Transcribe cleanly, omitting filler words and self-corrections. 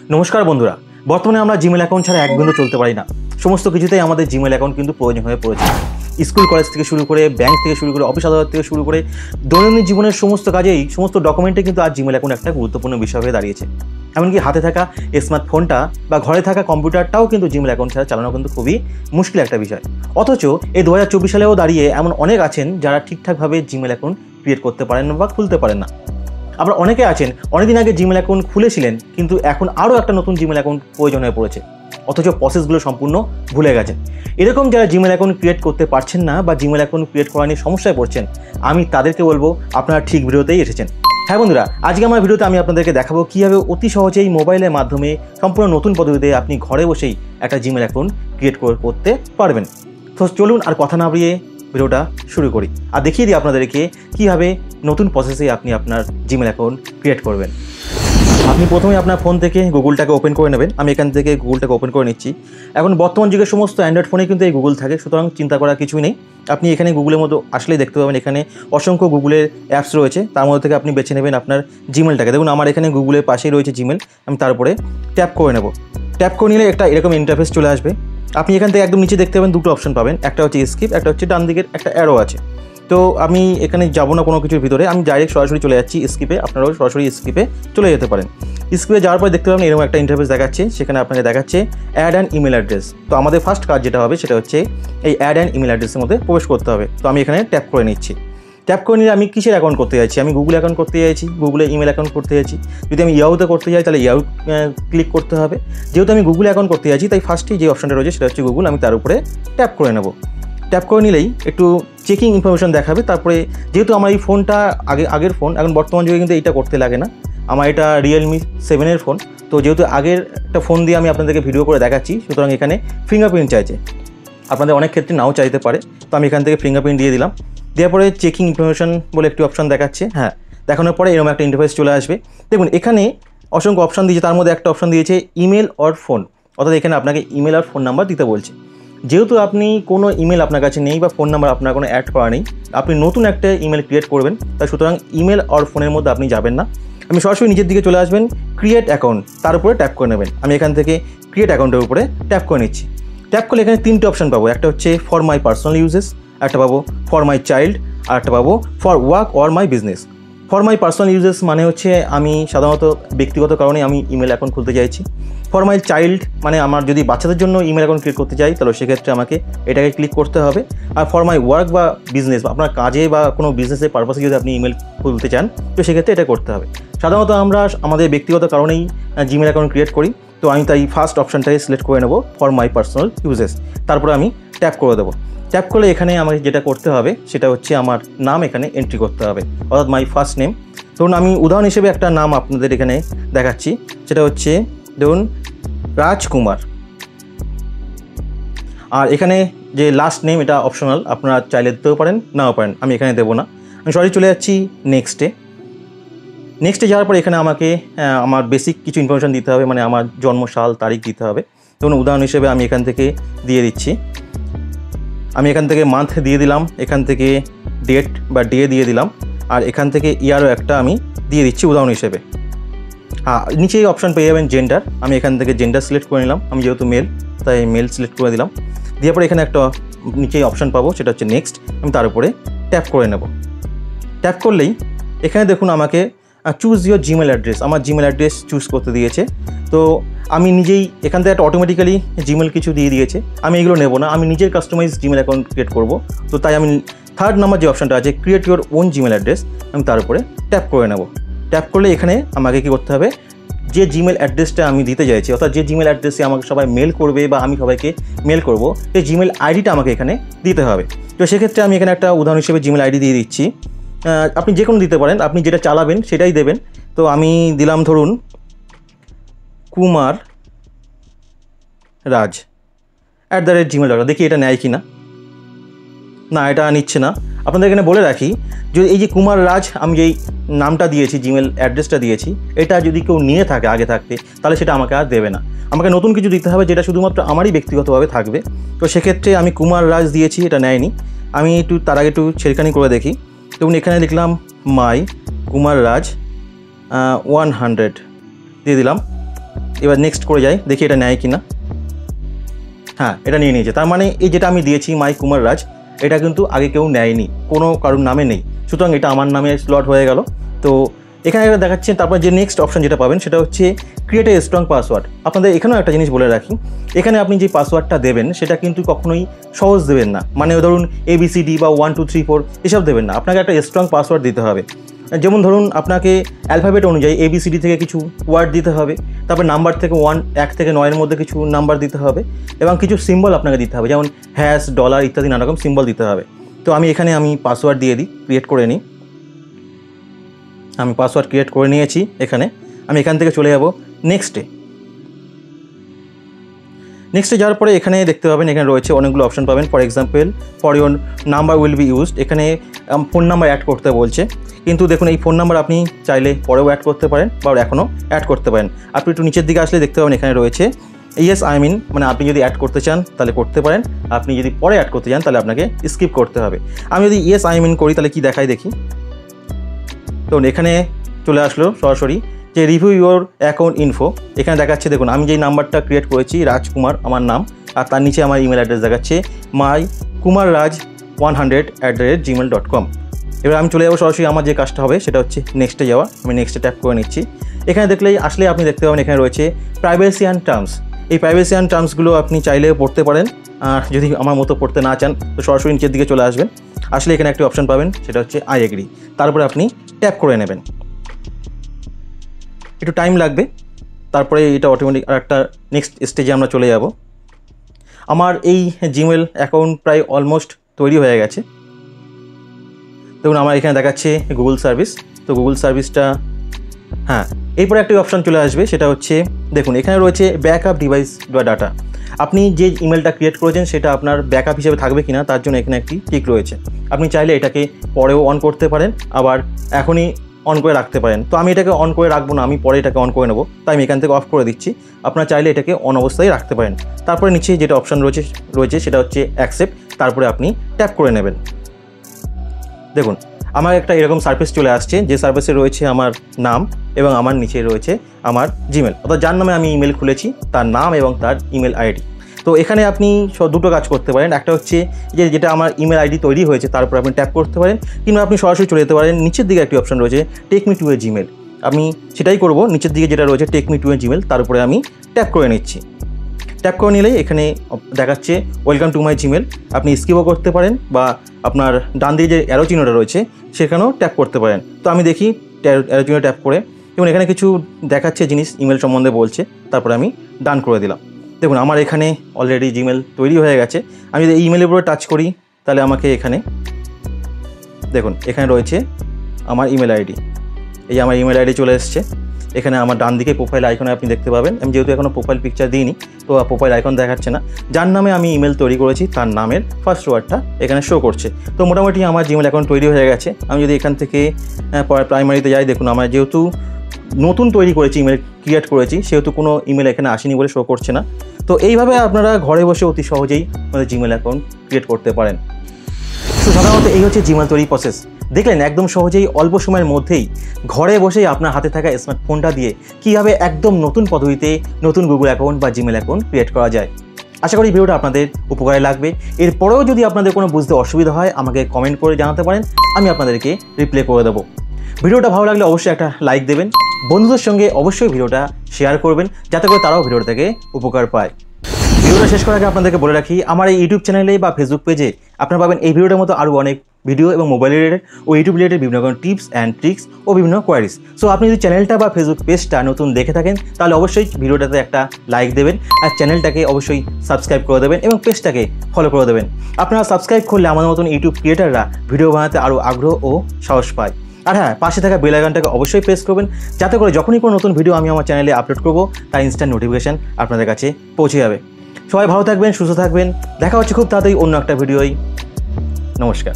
নমস্কার বন্ধুরা, বর্তমানে আমরা জিমেল অ্যাকাউন্ট ছাড়া এক বিন্দু চলতে পারি না। সমস্ত কিছুতেই আমাদের জিমেল অ্যাকাউন্ট কিন্তু প্রয়োজন হয়ে পড়েছে। স্কুল কলেজ থেকে শুরু করে, ব্যাংক থেকে শুরু করে, অফিস আদালত থেকে শুরু করে দৈনন্দিন জীবনের সমস্ত কাজেই, সমস্ত ডকুমেন্টে কিন্তু আজ জিমেল অ্যাকাউন্ট একটা গুরুত্বপূর্ণ বিষয় হয়ে দাঁড়িয়েছে। এমনকি হাতে থাকা স্মার্টফোনটা বা ঘরে থাকা কম্পিউটারটাও কিন্তু জিমেল অ্যাকাউন্ট ছাড়া চালানো কিন্তু খুবই মুশকিল একটা বিষয়। অথচ এই 2024 সালেও দাঁড়িয়ে এমন অনেক আছেন যারা ঠিকঠাকভাবে জিমেল অ্যাকাউন্ট ক্রিয়েট করতে পারেন না বা খুলতে পারেন না। আবার অনেকে আছেন অনেকদিন আগে জিমেল অ্যাকাউন্ট খুলেছিলেন, কিন্তু এখন আরও একটা নতুন জিমেল অ্যাকাউন্ট প্রয়োজন হয়ে পড়েছে, অথচ প্রসেসগুলো সম্পূর্ণ ভুলে গেছেন। এরকম যারা জিমেল অ্যাকাউন্ট ক্রিয়েট করতে পারছেন না বা জিমেল অ্যাকাউন্ট ক্রিয়েট করা নিয়ে সমস্যায় পড়ছেন, আমি তাদেরকে বলবো আপনারা ঠিক ভিডিওতেই এসেছেন। হ্যাঁ বন্ধুরা, আজকে আমার ভিডিওতে আমি আপনাদেরকে দেখাবো কীভাবে অতি সহজেই মোবাইলের মাধ্যমে সম্পূর্ণ নতুন পদ্ধতিতে আপনি ঘরে বসেই একটা জিমেল অ্যাকাউন্ট ক্রিয়েট করতে পারবেন। তো চলুন আর কথা না বাড়িয়ে ভিডিওটা শুরু করি আর দেখিয়ে দিই আপনাদেরকে কীভাবে নতুন প্রসেসে আপনি আপনার জিমেল অ্যাকাউন্ট ক্রিয়েট করবেন। আপনি প্রথমে আপনার ফোন থেকে গুগলটাকে ওপেন করে নেবেন। আমি এখান থেকে গুগলটাকে ওপেন করে নিচ্ছি। এখন বর্তমান যুগের সমস্ত অ্যান্ড্রয়েড ফোনে কিন্তু এই গুগল থাকে, সুতরাং চিন্তা করার কিছুই নেই। আপনি এখানে গুগলের মধ্যে আসলেই দেখতে পাবেন এখানে অসংখ্য গুগলের অ্যাপস রয়েছে, তার মধ্যে থেকে আপনি বেছে নেবেন আপনার জিমেলটাকে। দেখুন আমার এখানে গুগলের পাশেই রয়েছে জিমেল, আমি তার উপরে ট্যাপ করে নেব। ট্যাপ করে নিলে একটা এরকম ইন্টারফেস চলে আসবে। আপনি এখান থেকে একদম নিচে দেখতে পাবেন দুটো অপশন পাবেন, একটা হচ্ছে স্কিপ, একটা হচ্ছে ডান দিকের একটা অ্যারো আছে। তো আমি এখানে যাব না কোনো কিছুর ভিতরে, আমি ডাইরেক্ট সরাসরি চলে যাচ্ছি স্কিপে। আপনারাও সরাসরি স্কিপে চলে যেতে পারেন। স্কিপে যাওয়ার পর দেখতে পাবেন এরকম একটা ইন্টারফেস দেখাচ্ছে, সেখানে আপনাকে দেখাচ্ছে অ্যাড অ্যান্ড ইমেল অ্যাড্রেস। তো আমাদের ফার্স্ট কাজ যেটা হবে সেটা হচ্ছে এই অ্যাড অ্যান্ড ইমেল অ্যাড্রেসের মধ্যে প্রবেশ করতে হবে। তো আমি এখানে ট্যাপ করে নিচ্ছি। ট্যাপ করে নিলে আমি কিসের অ্যাকাউন্ট করতে চাইছি? আমি গুগল অ্যাকাউন্ট করতে চাইছি, গুগলে ইমেল অ্যাকাউন্ট করতে চাইছি। যদি আমি ইয়াহুতে করতে চাই তাহলে ইয়াহু ক্লিক করতে হবে। যেহেতু আমি গুগল অ্যাকাউন্ট করতে চাইছি তাই ফার্স্টেই যে অপশনটা রয়েছে সেটা হচ্ছে গুগল, আমি তার উপরে ট্যাপ করে নেব। ট্যাপ করে নিলেই একটু চেকিং ইনফরমেশন দেখাবে। তারপরে যেহেতু আমার এই ফোনটা আগের ফোন, এখন বর্তমান যুগে কিন্তু এইটা করতে লাগে না, আমার এটা রিয়েলমি 7 ফোন। তো যেহেতু আগের একটা ফোন দিয়ে আমি আপনাদেরকে ভিডিও করে দেখাচ্ছি, সুতরাং এখানে ফিঙ্গারপ্রিন্ট চাইছে, আপনাদের অনেক ক্ষেত্রে নাও চাইতে পারে। তো আমি এখান থেকে ফিঙ্গারপ্রিন্ট দিয়ে দিলাম। দেওয়ার পরে চেকিং ইনফরমেশন বলে একটি অপশন দেখাচ্ছে, হ্যাঁ দেখানোর পরে এরকম একটা ইন্টারফেস চলে আসবে। দেখুন এখানে অসংখ্য অপশন দিয়েছে, তার মধ্যে একটা অপশন দিয়েছে ইমেল অর ফোন, অর্থাৎ এখানে আপনাকে ইমেল আর ফোন নাম্বার দিতে বলছে। যেহেতু আপনি কোনো ইমেল আপনার কাছে নেই বা ফোন নাম্বার আপনার কোনো অ্যাড করা নেই, আপনি নতুন একটা ইমেল ক্রিয়েট করবেন, তাই সুতরাং ইমেল আর ফোনের মধ্যে আপনি যাবেন না। আপনি সরাসরি নিচের দিকে চলে আসবেন, ক্রিয়েট অ্যাকাউন্ট, তার উপরে ট্যাপ করে নেবেন। আমি এখান থেকে ক্রিয়েট অ্যাকাউন্টের উপরে ট্যাপ করে নিচ্ছি। ট্যাপ করলে এখানে তিনটে অপশন পাবো, একটা হচ্ছে ফর মাই পার্সোনাল ইউজেস, একটা পাবো ফর মাই চাইল্ড, আর একটা পাবো for work or my business. For my personal uses মানে হচ্ছে আমি সাধারণত ব্যক্তিগত কারণে আমি ইমেল অ্যাকাউন্ট খুলতে চাইছি। ফর মাই চাইল্ড মানে আমার যদি বাচ্চাদের জন্য ইমেল অ্যাকাউন্ট ক্রিয়েট করতে চাই তাহলে সেক্ষেত্রে আমাকে এটাকে ক্লিক করতে হবে। আর ফর মাই ওয়ার্ক বা বিজনেস, আপনার কাজে বা কোনো বিজনেসের পারপাসে যদি আপনি ইমেল খুলতে চান তো সেক্ষেত্রে এটা করতে হবে। সাধারণত আমরা আমাদের ব্যক্তিগত কারণেই জিমেল অ্যাকাউন্ট ক্রিয়েট করি, তো আমি তাই ফার্স্ট অপশানটাই সিলেক্ট করে নেব, ফর মাই পার্সোনাল ইউজেস। তারপরে আমি ট্যাপ করে দেবো। ট্যাপ করলে এখানে আমাকে যেটা করতে হবে সেটা হচ্ছে আমার নাম এখানে এন্ট্রি করতে হবে, অর্থাৎ মাই ফার্স্ট নেম। ধরুন আমি উদাহরণ হিসেবে একটা নাম আপনাদের এখানে দেখাচ্ছি, সেটা হচ্ছে ধরুন রাজকুমার। আর এখানে যে লাস্ট নেম এটা অপশনাল, আপনারা চাইলে দিতেও পারেন নাও পারেন, আমি এখানে দেবো না। আমি সরাসরি চলে যাচ্ছি নেক্সটে। নেক্সটে যাওয়ার পর এখানে আমাকে আমার বেসিক কিছু ইনফরমেশান দিতে হবে, মানে আমার জন্ম সাল তারিখ দিতে হবে। ধরুন উদাহরণ হিসেবে আমি এখান থেকে দিয়ে দিচ্ছি, আমি এখান থেকে মান্থ দিয়ে দিলাম, এখান থেকে ডেট বা ডে দিয়ে দিলাম, আর এখান থেকে ইয়ারও একটা আমি দিয়ে দিচ্ছি উদাহরণ হিসেবে। হ্যাঁ, নিচেই অপশান পেয়ে যাবেন জেন্ডার, আমি এখান থেকে জেন্ডার সিলেক্ট করে নিলাম, আমি যেহেতু মেল তাই মেল সিলেক্ট করে দিলাম। দেওয়ার পরে এখানে একটা নিচেই অপশান পাবো, সেটা হচ্ছে নেক্সট, আমি তার উপরে ট্যাপ করে নেব। ট্যাপ করলেই এখানে দেখুন আমাকে চুজ ইয়োর জিমেল অ্যাড্রেস, আমার জিমেল অ্যাড্রেস চুজ করতে দিয়েছে। তো আমি নিজেই এখান থেকে একটা অটোমেটিক্যালি জিমেল কিছু দিয়ে দিয়েছে, আমি এগুলো নেব না, আমি নিজের কাস্টমাইজ জিমেল অ্যাকাউন্ট ক্রিয়েট করব। তো তাই আমি থার্ড নাম্বার যে অপশানটা আছে create your own Gmail address, আমি তার উপরে ট্যাপ করে নেব। ট্যাপ করলে এখানে আমাকে কী করতে হবে, যে জিমেল অ্যাড্রেসটা আমি দিতে চাইছি, অর্থাৎ যে জিমেল অ্যাড্রেসে আমাকে সবাই মেল করবে বা আমি সবাইকে মেল করব, সেই জিমেল আইডিটা আমাকে এখানে দিতে হবে। তো সেক্ষেত্রে আমি এখানে একটা উদাহরণ হিসেবে জিমেল আইডি দিয়ে দিচ্ছি, আপনি যে কোনো দিতে পারেন, আপনি যেটা চালাবেন সেটাই দেবেন। তো আমি দিলাম ধরুন কুমার রাজ @gmail.com, দেখি এটা নেয় কি না। না, এটা নিচ্ছে না। আপনাদের এখানে বলে রাখি, যদি এই যে কুমার রাজ আমি যেই নামটা দিয়েছি, জিমেল অ্যাড্রেসটা দিয়েছি, এটা যদি কেউ নিয়ে থাকে আগে থাকতে তাহলে সেটা আমাকে আর দেবে না, আমাকে নতুন কিছু দিতে হবে যেটা শুধুমাত্র আমারই ব্যক্তিগতভাবে থাকবে। তো সেক্ষেত্রে আমি কুমার রাজ দিয়েছি, এটা নেয়নি। আমি তার আগে একটু ছেড়খানি করে দেখি। দেখুন এখানে লিখলাম মাই কুমার রাজ 100 দিয়ে দিলাম। এবার নেক্সট করে যাই, দেখি এটা নেয় কি না। হ্যাঁ, এটা নিয়ে নিয়েছে। তার মানে এই যেটা আমি দিয়েছি মাই কুমার রাজ, এটা কিন্তু আগে কেউ নেয়নি, কোনো কারোর নামে নেই, সুতরাং এটা আমার নামে স্লট হয়ে গেল। তো এখানে এটা দেখাচ্ছে। তারপর যে নেক্সট অপশন যেটা পাবেন সেটা হচ্ছে ক্রিয়েট এ স্ট্রং পাসওয়ার্ড। আপনাদের এখানেও একটা জিনিস বলে রাখি, এখানে আপনি যে পাসওয়ার্ডটা দেবেন সেটা কিন্তু কখনোই সহজ দেবেন না, মানে ধরুন ABCD বা 1 2 3 4 এসব দেবেন না, আপনাকে একটা স্ট্রং পাসওয়ার্ড দিতে হবে। যেমন ধরুন আপনাকে অ্যালফাবেট অনুযায়ী ABCD থেকে কিছু ওয়ার্ড দিতে হবে, তারপর নাম্বার থেকে 1 থেকে 9-এর মধ্যে কিছু নাম্বার দিতে হবে, এবং কিছু সিম্বল আপনাকে দিতে হবে, যেমন হ্যাশ, ডলার ইত্যাদি নানা রকম সিম্বল দিতে হবে। তো আমি এখানে পাসওয়ার্ড দিয়ে দিই, ক্রিয়েট করে নিই। আমি পাসওয়ার্ড ক্রিয়েট করে নিয়েছি। এখানে আমি এখান থেকে চলে যাব নেক্সটে যাওয়ার পরে এখানে দেখতে পাবেন এখানে রয়েছে অনেকগুলো অপশন পাবেন। For example, for your number will be used, এখানে ফোন নাম্বার অ্যাড করতে বলছে, কিন্তু দেখুন এই ফোন নাম্বার আপনি চাইলে পরেও অ্যাড করতে পারেন বা এখনও অ্যাড করতে পারেন। আপনি একটু নিচের দিকে আসলে দেখতে পাবেন এখানে রয়েছে ইয়েস আই মিন, মানে আপনি যদি অ্যাড করতে চান তাহলে করতে পারেন, আপনি যদি পরে অ্যাড করতে চান তাহলে আপনাকে স্কিপ করতে হবে। আমি যদি ইয়েস আই মিন করি তাহলে কি দেখাই দেখি। তো এখানে চলে আসলো সরাসরি যে রিভিউ ইউর অ্যাকাউন্ট ইনফো, এখানে দেখাচ্ছে দেখুন আমি যেই নাম্বারটা ক্রিয়েট করেছি রাজকুমার আমার নাম, আর তার নিচে আমার ইমেল অ্যাড্রেস দেখাচ্ছে mykumarraj100@gmail.com। এবার আমি চলে যাবো সরাসরি আমার যে কাজটা হবে সেটা হচ্ছে নেক্সটে যাওয়া। আমি নেক্সটে ট্যাপ করে নিচ্ছি। এখানে দেখলেই আসলে আপনি দেখতে পাবেন এখানে রয়েছে প্রাইভেসি অ্যান্ড টার্মস। এই প্রাইভেসি অ্যান্ড টার্মসগুলো আপনি চাইলেও পড়তে পারেন, আর যদি আমার মতো পড়তে না চান তো সরাসরি নিচের দিকে চলে আসবেন। আসলে এখানে একটি অপশন পাবেন সেটা হচ্ছে আই এগ্রি, তারপরে আপনি ট্যাপ করে নেবেন। একটু টাইম লাগবে, তারপরে এটা অটোমেটিক আর একটা নেক্সট স্টেজে আমরা চলে যাব। আমার এই জিমেল অ্যাকাউন্ট প্রায় অলমোস্ট তৈরি হয়ে গেছে। দেখুন আমার এখানে দেখাচ্ছে গুগল সার্ভিস। তো গুগল সার্ভিসটা, হ্যাঁ, এরপরে একটি অপশান চলে আসবে সেটা হচ্ছে দেখুন এখানে রয়েছে ব্যাকআপ ডিভাইস বা ডাটা। আপনি যে ইমেলটা ক্রিয়েট করেছেন সেটা আপনার ব্যাকআপ হিসেবে থাকবে কিনা তার জন্য এখানে একটি টিক রয়েছে। আপনি চাইলে এটাকে পরেও অন করতে পারেন, আবার এখনই অন করে রাখতে পারেন। তো আমি এটাকে অন করে রাখবো না, আমি পরে এটাকে অন করে নেবো, তাই আমি এখান থেকে অফ করে দিচ্ছি। আপনারা চাইলে এটাকে অন অবস্থায় রাখতে পারেন। তারপরে নিচে যেটা অপশান রয়েছে সেটা হচ্ছে অ্যাকসেপ্ট, তারপরে আপনি ট্যাপ করে নেবেন। দেখুন আমার একটা এরকম সার্ভিস চলে আসছে, যে সার্ভিসে রয়েছে আমার নাম এবং আমার নিচে রয়েছে আমার জিমেল, অর্থাৎ যার নামে আমি ইমেল খুলেছি তার নাম এবং তার ইমেল আইডি। তো এখানে আপনি দুটো কাজ করতে পারেন। একটা হচ্ছে যেটা আমার ইমেল আইডি তৈরি হয়েছে তার উপর আপনি ট্যাপ করতে পারেন, কিংবা আপনি সরাসরি চলে যেতে পারেন নিচের দিকে একটি অপশন রয়েছে take me to a Gmail. আমি সেটাই করব, নিচের দিকে যেটা রয়েছে take me to a Gmail তার উপরে আমি ট্যাপ করে নিচ্ছি। ট্যাপ করে নিলেই এখানে দেখাচ্ছে ওয়েলকাম টু মাই জিমেল। আপনি স্কিপও করতে পারেন বা আপনার ডান দিকে যে অ্যারো চিহ্নটা রয়েছে সেখানেও ট্যাপ করতে পারেন। তো আমি দেখি অ্যারো চিহ্ন ট্যাপ করে, এবং এখানে কিছু দেখাচ্ছে জিনিস ইমেল সম্বন্ধে বলছে, তারপরে আমি ডান করে দিলাম। দেখুন আমার এখানে অলরেডি জিমেল তৈরি হয়ে গেছে। আমি যদি ইমেলের উপরে টাচ করি তাহলে আমাকে এখানে দেখুন এখানে রয়েছে আমার ইমেল আইডি। এই যে আমার ইমেল আইডি চলে এসছে। এখানে আমার ডান দিকে প্রোফাইল আইকনে আপনি দেখতে পাবেন। আমি যেহেতু এখনও প্রোফাইল পিকচার দিইনি তো প্রোফাইল আইকন দেখাচ্ছে না। যার নামে আমি ইমেল তৈরি করেছি তার নামের ফার্স্ট ওয়ার্ডটা এখানে শো করছে। তো মোটামুটি আমার জিমেল অ্যাকাউন্ট তৈরি হয়ে গেছে। আমি যদি এখান থেকে প্রাইমারিতে যাই, দেখুন আমার যেহেতু নতুন তৈরি করেছি, ইমেল ক্রিয়েট করেছি, সেহেতু কোনো ইমেল এখানে আসেনি বলে শো করছে না। তো এইভাবে আপনারা ঘরে বসে অতি সহজেই আমাদের জিমেল অ্যাকাউন্ট ক্রিয়েট করতে পারেন। তো সাধারণত এই হচ্ছে জিমেল তৈরি প্রসেস। দেখলেন একদম সহজেই অল্প সময়ের মধ্যেই ঘরে বসেই আপনার হাতে থাকা স্মার্টফোনটা দিয়ে কীভাবে একদম নতুন পদ্ধতিতে নতুন গুগল অ্যাকাউন্ট বা জিমেল অ্যাকাউন্ট ক্রিয়েট করা যায়। আশা করি ভিডিওটা আপনাদের উপকারে লাগবে। এরপরেও যদি আপনাদের কোনো বুঝতে অসুবিধা হয় আমাকে কমেন্ট করে জানাতে পারেন, আমি আপনাদেরকে রিপ্লাই করে দেবো। ভিডিওটা ভালো লাগলে অবশ্যই একটা লাইক দেবেন, বন্ধুদের সঙ্গে অবশ্যই ভিডিওটা শেয়ার করবেন যাতে করে তারাও ভিডিওটা থেকে উপকার পায়। ভিডিওটা শেষ করার আগে আপনাদেরকে বলে রাখি, আমার এই ইউটিউব চ্যানেলে বা ফেসবুক পেজে আপনারা পাবেন এই ভিডিওটার মতো আরও অনেক ভিডিও এবং মোবাইল রিলেটেড ও ইউটিউব রিলেটেড বিভিন্ন রকম টিপস অ্যান্ড ট্রিক্স ও বিভিন্ন কোয়ারিজ। সো আপনি যদি চ্যানেলটা বা ফেসবুক পেজটা নতুন দেখে থাকেন তাহলে অবশ্যই ভিডিওটাতে একটা লাইক দেবেন, আর চ্যানেলটাকে অবশ্যই সাবস্ক্রাইব করে দেবেন এবং পেজটাকে ফলো করে দেবেন। আপনারা সাবস্ক্রাইব করলে আমাদের মতন ইউটিউব ক্রিয়েটাররা ভিডিও বানাতে আরও আগ্রহ ও সাহস পায়। আর হ্যাঁ, পাশে থাকা বেল আইকনটাকে অবশ্যই প্রেস করবেন যাতে করে যখনই কোনো নতুন ভিডিও আমি আমার চ্যানেলে আপলোড করব তার ইনস্ট্যান্ট নোটিফিকেশান আপনাদের কাছে পৌঁছে যাবে। সবাই ভালো থাকবেন, সুস্থ থাকবেন। দেখা হচ্ছে খুব তাড়াতাড়ি অন্য একটা ভিডিওয়। নমস্কার।